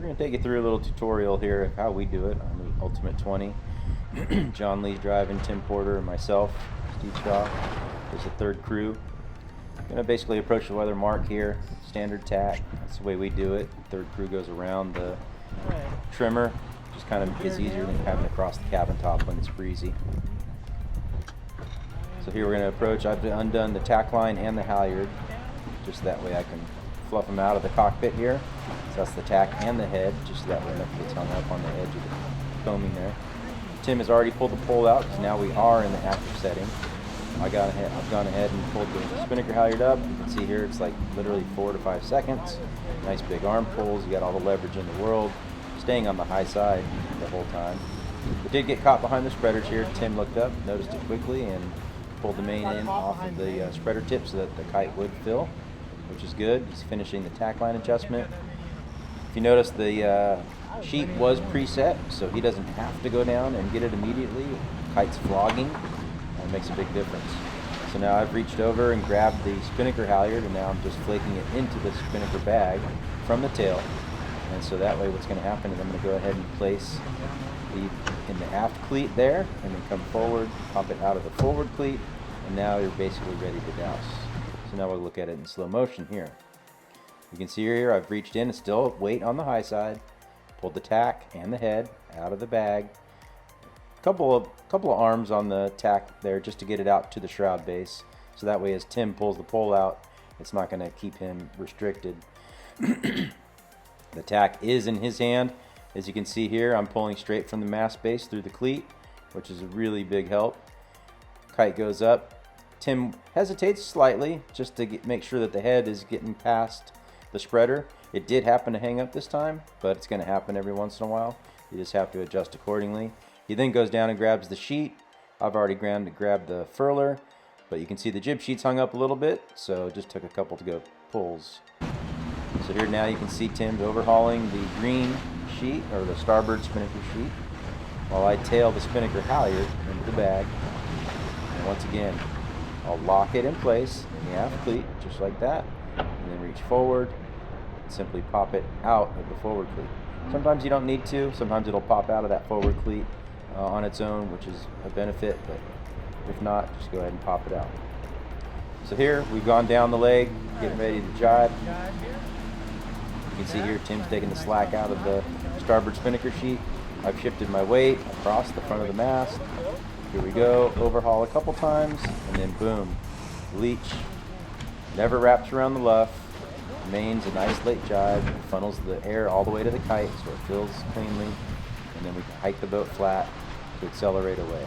going to take you through a little tutorial here of how we do it on the Ultimate 20. John Lee's driving, Tim Porter, and myself, Steve Shaw. There's a third crew. Going to basically approach the weather mark here, standard tack. That's the way we do it. Third crew goes around the trimmer, just kind of is easier than having to cross the cabin top when it's breezy. So here we're going to approach. I've undone the tack line and the halyard, just that way I can fluff them out of the cockpit here. So that's the tack and the head, just so that way nothing gets hung up on the edge of the coaming there. Tim has already pulled the pole out because now we are in the active setting. I've gone ahead and pulled the spinnaker halyard up. You can see here it's like literally 4 to 5 seconds. Nice big arm pulls. You got all the leverage in the world. Staying on the high side the whole time. We did get caught behind the spreaders here. Tim looked up, noticed it quickly, and pulled the main end off of the spreader tip so that the kite would fill, which is good. He's finishing the tack line adjustment. If you notice, the sheet was preset, so he doesn't have to go down and get it immediately. Kite's flogging. It makes a big difference. So now I've reached over and grabbed the spinnaker halyard, and now I'm just flaking it into the spinnaker bag from the tail. And so that way what's going to happen is I'm going to go ahead and place in the aft cleat there, and then come forward, pop it out of the forward cleat, and now you're basically ready to douse. So now we'll look at it in slow motion here. You can see here I've reached in, it's still weight on the high side, pulled the tack and the head out of the bag. Couple of arms on the tack there just to get it out to the shroud base, so that way as Tim pulls the pole out, it's not going to keep him restricted. The tack is in his hand. As you can see here, I'm pulling straight from the mast base through the cleat, which is a really big help. Kite goes up. Tim hesitates slightly just to make sure that the head is getting past the spreader. It did happen to hang up this time, but it's going to happen every once in a while. You just have to adjust accordingly. He then goes down and grabs the sheet. I've already grabbed the furler, but you can see the jib sheet's hung up a little bit, so it just took a couple to go pulls. So here now you can see Tim's overhauling the green sheet, or the starboard spinnaker sheet, while I tail the spinnaker halyard into the bag. And once again, I'll lock it in place in the aft cleat, just like that, and then reach forward and simply pop it out of the forward cleat. Sometimes you don't need to. Sometimes it'll pop out of that forward cleat on its own, which is a benefit, but if not, just go ahead and pop it out. So here we've gone down the leg, getting ready to jibe. You can see here Tim's taking the slack out of the starboard spinnaker sheet. I've shifted my weight across the front of the mast. Here we go, overhaul a couple times, and then boom, leech. Never wraps around the luff. Main's a nice late jibe, funnels the air all the way to the kite so it fills cleanly, and then we can hike the boat flat to accelerate away.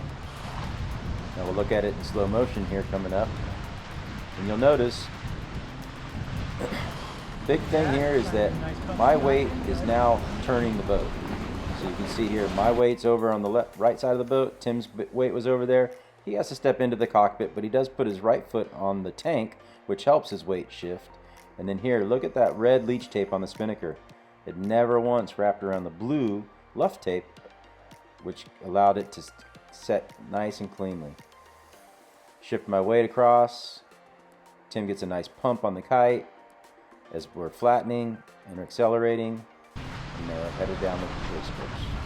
Now we'll look at it in slow motion here coming up, and you'll notice big thing here is that my weight is now turning the boat. So you can see here my weight's over on the right side of the boat. Tim's weight was over there. He has to step into the cockpit, but he does put his right foot on the tank, which helps his weight shift. And then here, look at that red leech tape on the spinnaker. It never once wrapped around the blue luff tape, which allowed it to set nice and cleanly. Shift my weight across. Tim gets a nice pump on the kite as we're flattening and accelerating, and they're headed down the race course.